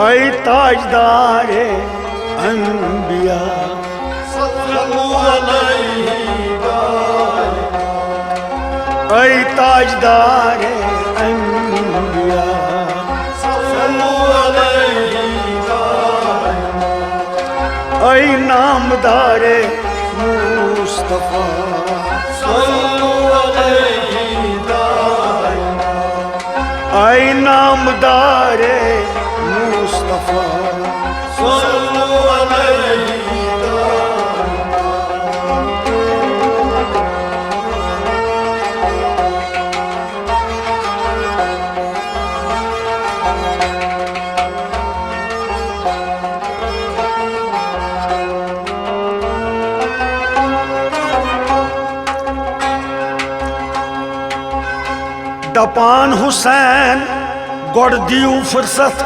ऐ ताजदारे अंबिया ऐ ताजदारे अंबिया ऐ नामदारे मुस्तफा ऐ नामदारे मुस्तफा दपान हुसैन गोड़ दियू फुर्सत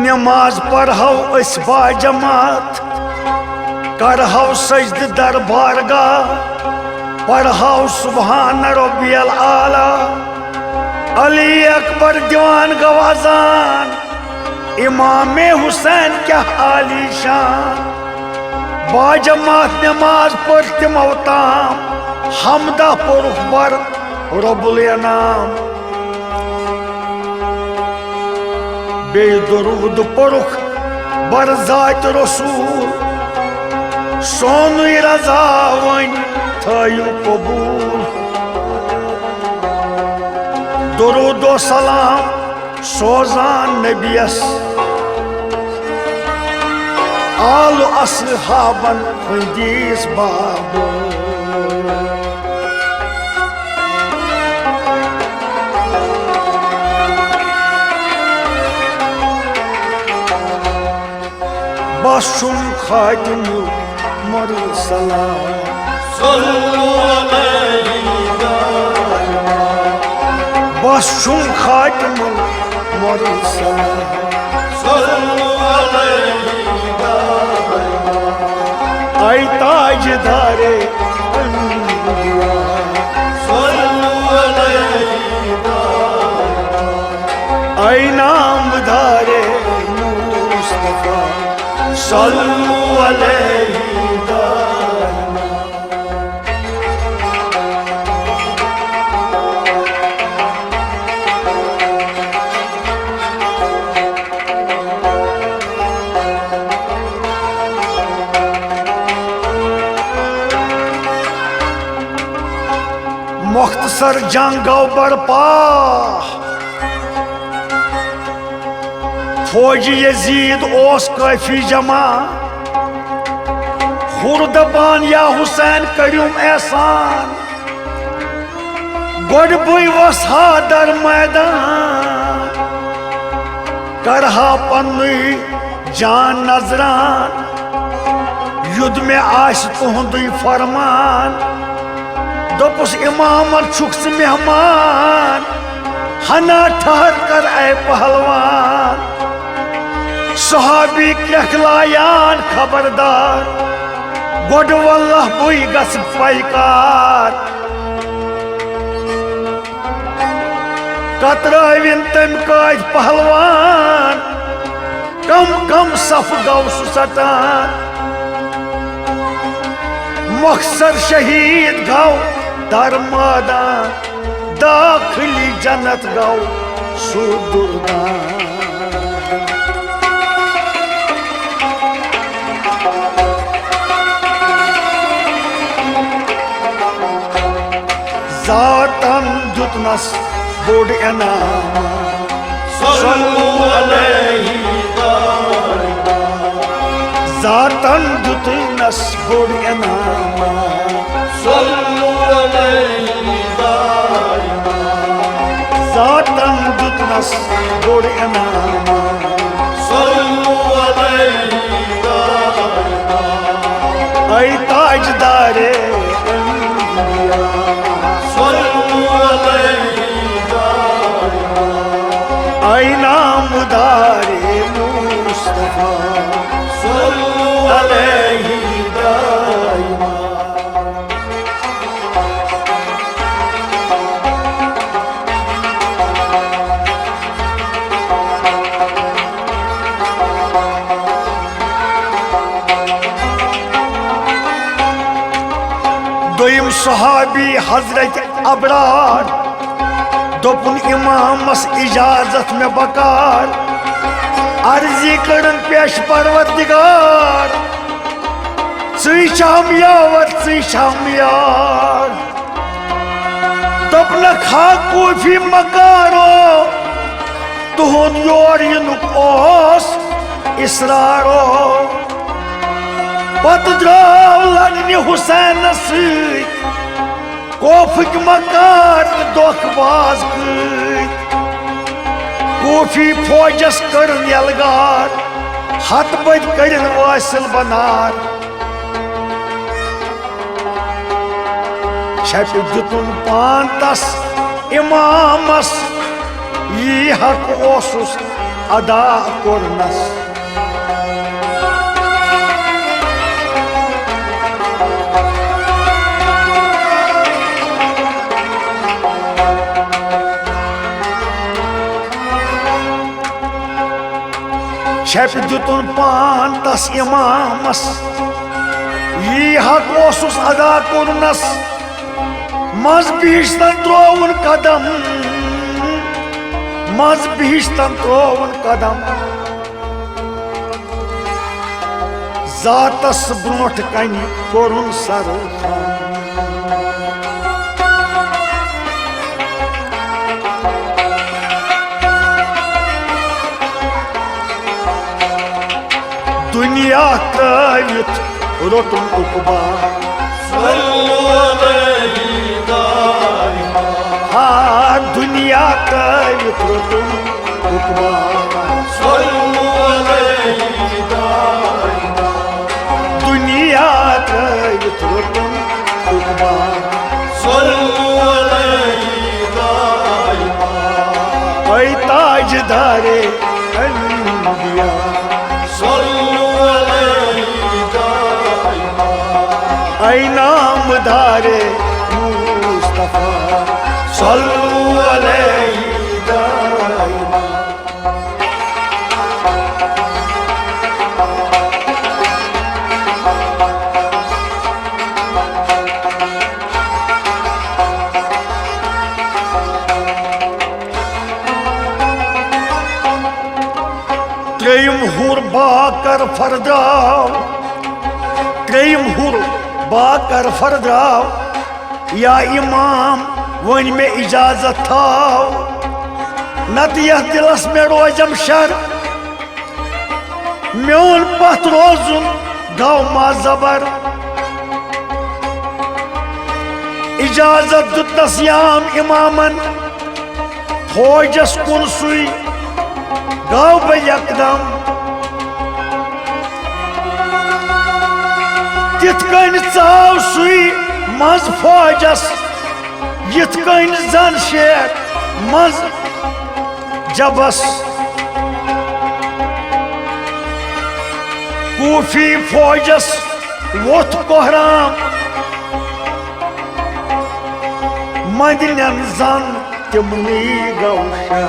नमाज पढ़ो अस बाजमात करहो सजद दरबारगाह पढ़ो सुबहान रब्बियल आला अली अकबर दीवान गवाजान इमाम हुसैन क्या आलीशान बाजमात नमाज पढ़ तिमो ताम हमदा पुरुख बर रब्बुल इनाम बे दुरूद पुरुख बर जात रसूल सोनु रजा वन थयु कबूल दुरूद सलाम सोजान नबियस आल असहाबन हदीस बाबू बसुम खातिमुल मुरसलाम बसुम खातिमुल मुरसलाम ऐ ताजदारे अंबिया ऐ नामदारे मुस्तफा सल्लु अलैहि दाइमा। मुख्तसर जंगो बरपा फौजी यजीद ओस काफी जमा खुर्दबान या हुसैन करूम एहसान गोड बुई वसा दर मैदान करहा पन्नुई जान नजरान युद्ध में आश तुहुंदुई फरमान दोपुस इमामत छुक्स मेहमान हना ठहर कर ऐ पहलवान सहाबी कहलायान खबरदार गोड वल्लाह बुई गस पैकार कतराविन तम काज पहलवान कम कम सफ गौ सटान मकसद शहीद गौ दर मैदान दाखिली जन्नत गौ सुदुर्दान जातन जुतनस बोड इनाम सल्लु अलैहि दाइमा जातन जुतनस बोड इनाम सल्लु अलैहि दाइमा जातन जुतनस बोड इनाम सल्लु अलैहि दाइमा ऐ ताजदारे अंबिया ऐ नामदारे मुस्तफा सल्लु अलैहि दाइमा। दोयम सहाबी हजरत अबरार दोपुन इमामस इजाजत में बकार अर्जी करन पेश परवरदिगार सी शाम यावर सी शाम यार दोपन खा कोफी मकारो तुहन योर युनुक ओस इसरारो पत द्राव लड़ने हुसैन कोफिक मकार दोखबाज कोफी फौजस करन यलगार हत बद करन वासिल बनार छप दुतुन पान तस इमामस यी हक ओसुस अदा कोरनस छप दुतुन पान तस इमामस यी हक ओसुस अदा कोरनस मज भीषतन त्रोवन कदम मज भीषतन त्रोवन कदम जातस ब्रोट कन कोरुन सर दुनिया त्रवित रोटुन उकबा दुनिया त्रवित रोटुन उकबा दुनिया त्रवित रोटुन उकबा ऐ ताजदारे अंबिया ऐ नामदारे मुस्तफा सल्लु अलैहि दाइमा त्रेयम हुर बाकर फरदाव त्रेयम हुर बाकर फरदाव या इमाम वन में इजाजत थाव नत यह दिलस में रोजम शर म्योन पथ रोजुन गौ मा जबर इजाजत दुतस याम इमामन फौजस कुन सुई गौ बे यकदम तिथ कन चाव सुई मज फौजस यथ कन जन शेर मज जबस कूफी फौजस वोथ कोहराम मदनन जन तिमनी गौशा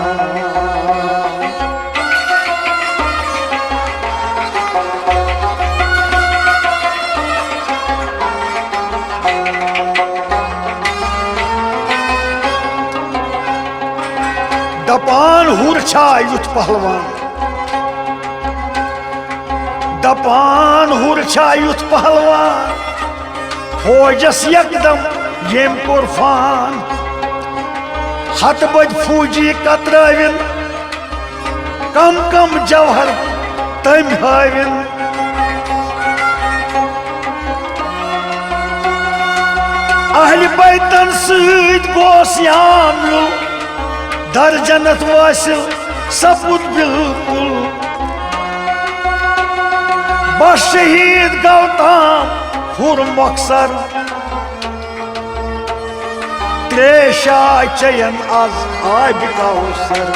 दपान हुर छा युथ पहलवान दपान हुर छा युथ पहलवान फौजस यकदम येम कुरफान हत बद फौजी कतराविन कम कम जवहर तम हाविन अहल बैतन सद गोस यामिल दर जन्नत वासिल सपुत बिल्कुल बस शहीद गौतम हुर मकसर त्रेशा चयन आज आब कौसर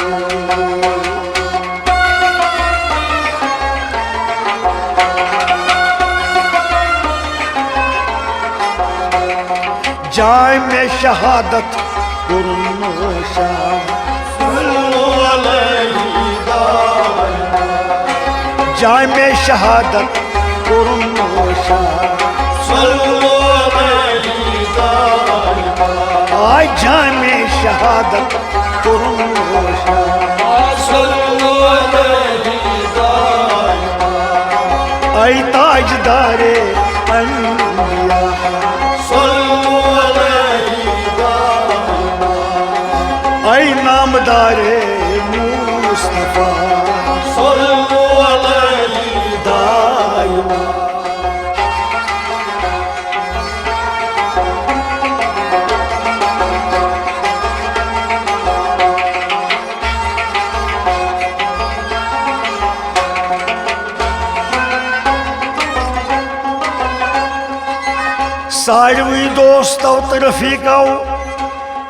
जाय में शहादत कुर्नोशा जाय में शहादत कुर्नोशा जामे शहादत कुरुन ऐ ताजदारे अंबिया ऐ नामदारे मुस्तफा दाइमा। सारवी दोस्तों तो रफीकों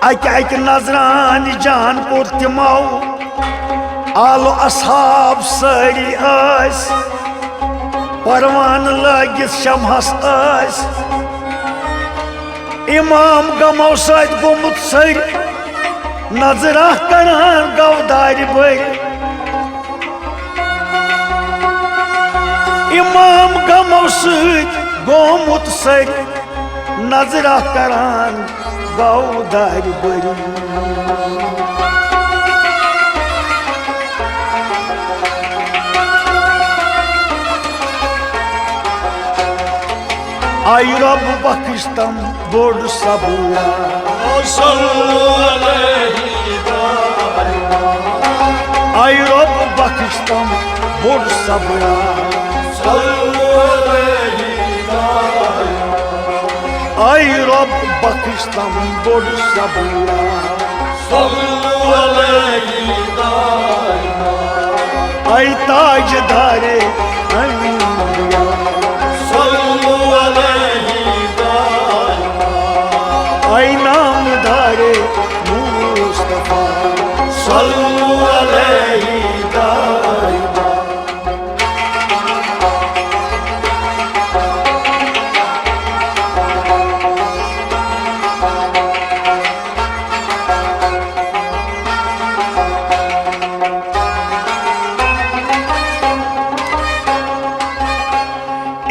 अक नजरान जान कोर तिमो आलो असहाब सारी परवान लगित शमहस इमाम गमो सत गोमुत सर नजरा करान गौ दार बर इमाम गमो सत गोमुत सर नजरा करान गौ दार बर आई रब बख्शतम बोड सबूरा आई रब बख्शतम बोड सबूरा आई रब बख्शतम बोड सबूरा आई ताजदारे अंबिया ऐ नामदारे मुस्तफा सल्लु अलैहि दाइमा।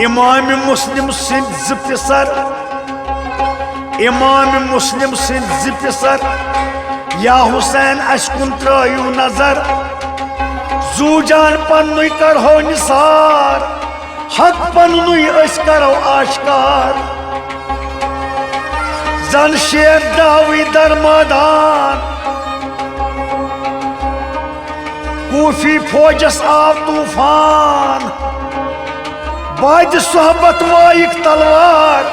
इमाम मुस्लिम सिंध ज़िप्सर इमाम मुस्लिम सिंध ज़िप्सर या हुसैन अशकुन त्रयू नजर जूजान पन्नु करो निसार हक पन्नु करो आश्कार जन शेर दावी दर मैदान कूफी फौजस आव तूफान बाज सोहबत वाइक तलवार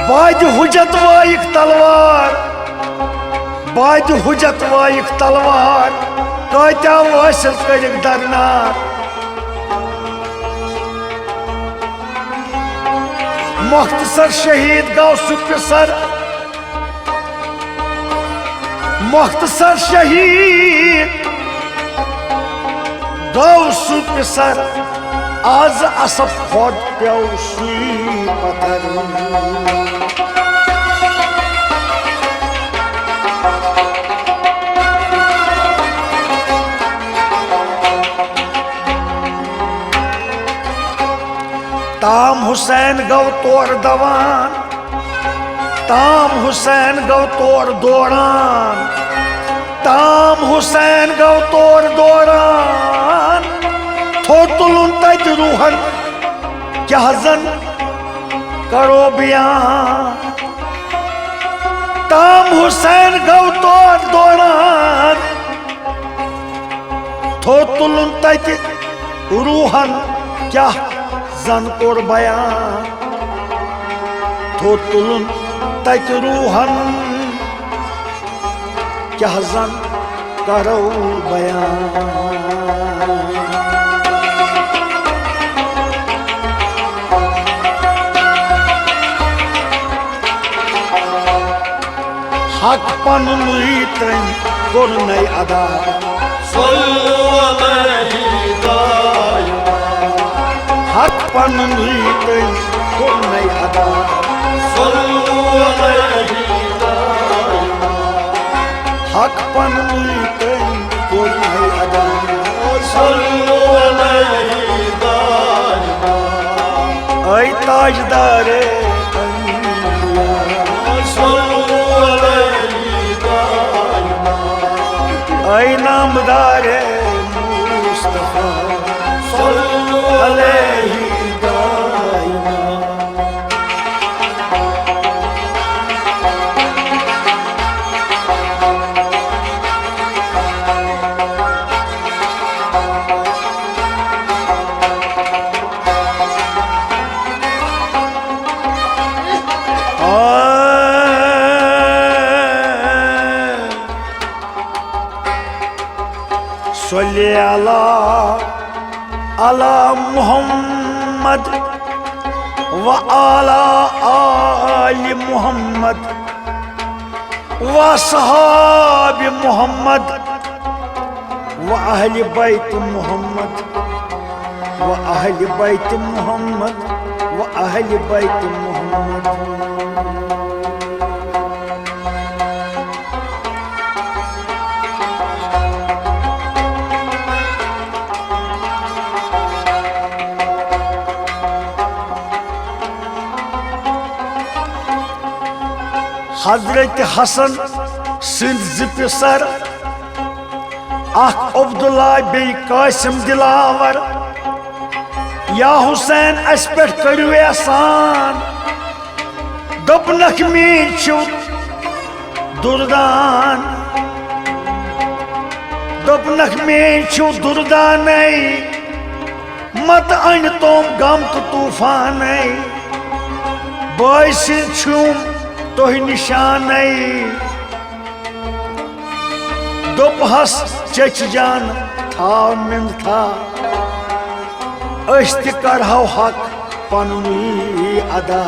बाज हुजत वाइक तलवार बाज हुजत वाइक तलवार कत्या वासिल करिक दरनार मुख्तसर शहीद गौ सुपिसर मुख्तसर शहीद गौ सुपिसर आज असफ खोद प्यो सुई पत्थर ताम हुसैन गौ तोर दवान ताम हुसैन गौ तोर दौरान ताम हुसैन गौ तोर दौरान थो तुलुन तत रूहन क्या जन करो बयान ताम हुसैन गौ तोर दौरान थो तुलुन तत रूहन क्या जन कोर बयान थो तुलुन तत रूहन क्या जन करो बयान हक पनुई तन कोर नई अदा हक पनुई तन कोर नई अदा हक पनुई तन कोर नई अदा ऐ ताजदारे अंबिया अलैहि दाइमा। सल्ली अला मुहम्मद व अला आलि मुहम्मद व सहाबि मुहम्मद व अहलि बैत मुहम्मद व अहलि बैत मुहम्मद व अहलि बैत मुहम्मद। हजरत हसन सिंध जिपिसर अब्दुल्ला बे कासिम दिलावर या हुसैन अस पे करू एहसान दोपनक मीन छु दुर्दान दोपनक मीन छु दुर्दान मत अन तुम गम तो तूफान बॉय छुम तोह निशान दोपहस चच जान था मिंद था अस त कढ़ो हक पनुनी अदा।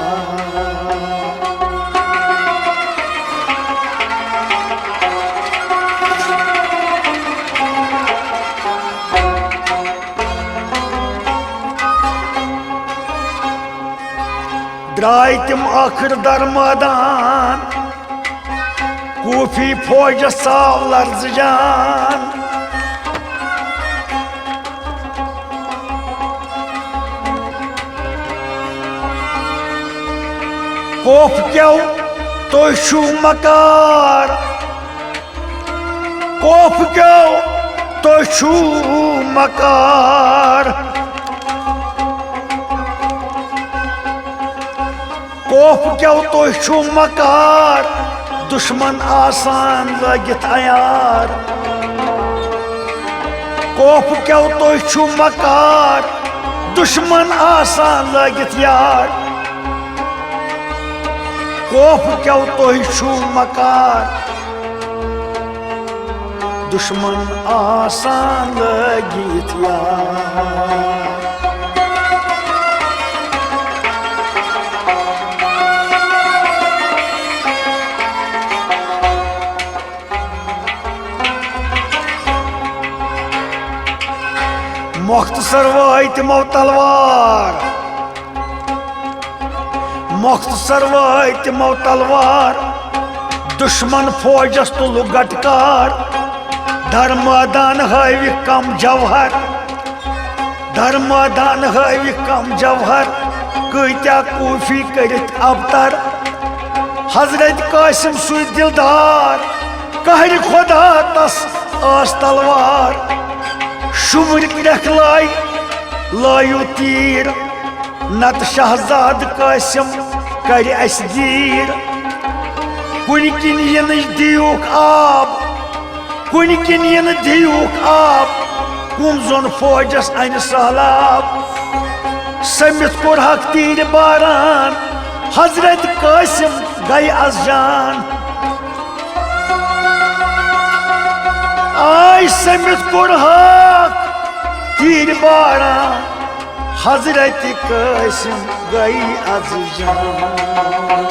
द्राय तिम आखिर दर मैदान कूफी फौज साव लर्ज जान कोफ क्यों तो शू मकार कोफ क्यों तो शू मकार कोफ क्यों तो शू मकार दुश्मन आसान लगित अयार कोफ क्यों तो शू मकार दुश्मन आसान लगित यार कोफ क्यों तो शू मकार दुश्मन आसान लगित यार। मुख्तसर वाइतमो तलवार मुख्तसर वाइतमो तलवार दुश्मन फौजस तुल गटकार दर मैदान हावि कम जवहर दर मैदान हावि कम जवहर कत्या कूफी करित अबतर हजरत कासिम सु दिलदार कहर खुदा तस आस तलवार शुमर रखलाई लायु तीर नत शहजाद कासिम कर अस दीर कुन किन यन दियुक आब कुन किन यन दियुक आब कुम जोन फौजस अन सहलाब समित कोर हक तीर बारान हजरत कासिम गई अज जान आय समित कोर हक तीर बारान हजरत कासिम गई अज जान।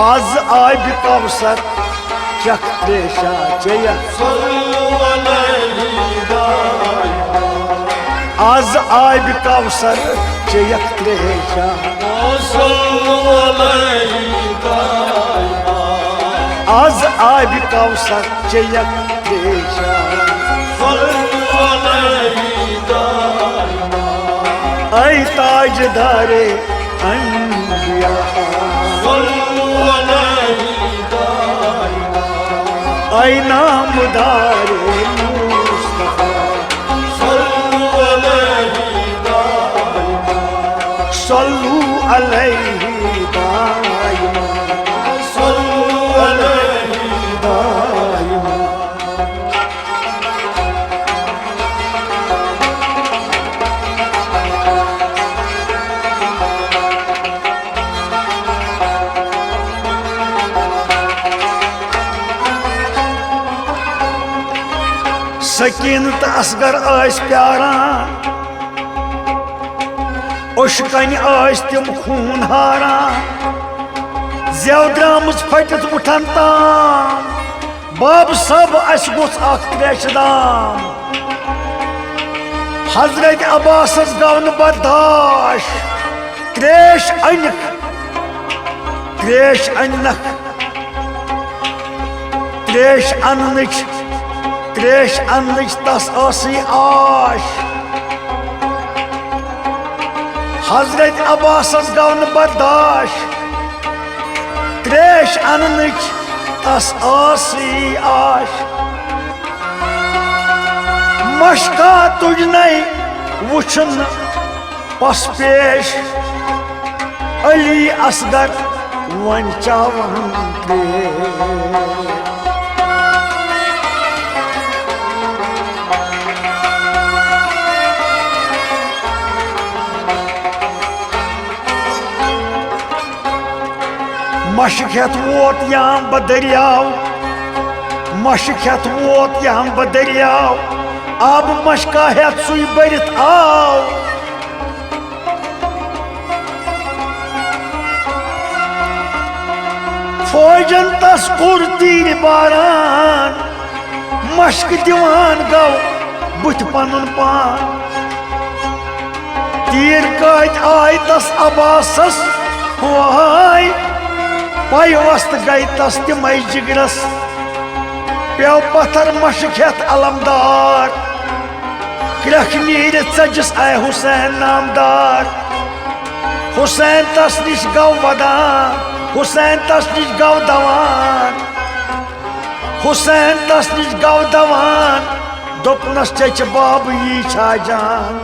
आज आब कौसर चख त्रेशा चया आज आब कौसर चयक त्रेशा आज आब कौसर चयक त्रेशा ऐ ताजदारे अंबिया ऐ नामदार मुस्तफा सल्लु अलैहि दाइमा सल्लू अलैहि दाइमा सल्लु अलैहि दाइमा। सकीनत असगर आस प्यारान ओशकन आस तिम खून हारान जेव द्रामज फटित उठन ताम बाब सब अस गोस अख त्रेश दाम हजरत अब्बासस गव न बर्दाश त्रेश अनक त्रेश अनच त्रेश अनच तस आसी आश हजरत अब्बासस गव न बर्दाश त्रेश अनच तस आसी आश मशका तुझ वुछन पस पेश अली असगर वन चावन मशक हेत वोत यहाँ बदरियाव मशक हेत वोत यहाँ बदरियाव अब मशका हेत सुई बरित आव फौजन तस कोर तीर बारान मशक दिवान गव बुथ पनुन पान तीर कत आय तस अब्बासस वाय पाई वस्त गई तस तिम जिगरस पे पत्थर मशक हेत अलमदार क्रख नीर चजिस आय हुसैन नामदार हुसैन तस निश गव वदान हुसैन तस निश गव दवान हुसैन तस निश गव दवान दोपनस चच बाब यी छा जान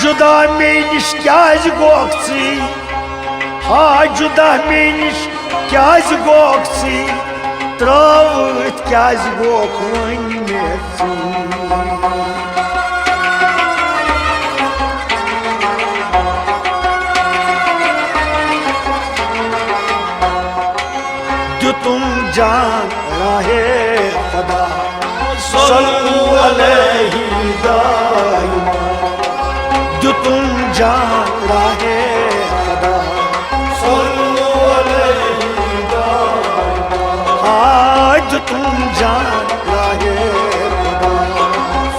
जुदा मे निश क्याज गोख सी हा जुदा मे निश क्याज गोख सी त्रावत क्याज गोख वन मे तुम जान राहे खुदा सल्लु अलैहि दाइमा तुम जान राहे खुदा सल्लु अलैहि दाइमा आज तुम जान राहे खुदा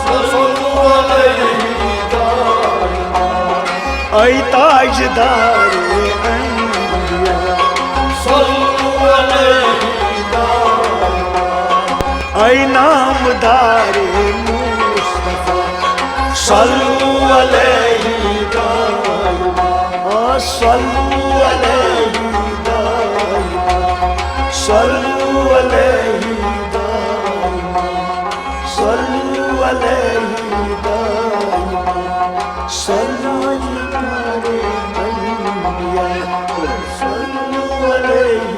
सल्लु अलैहि दाइमा ऐ ताजदार अंबिया सल्लु अलैहि दाइमा ऐ नामदार मुस्तफा सल्लु अलैहि दाइमा सल्लु अलैहि दाइमा सल्लु अलैहि दाइमा सल्लु अलैहि दाइमा सल्लु अलैहि सल्लु अलैहि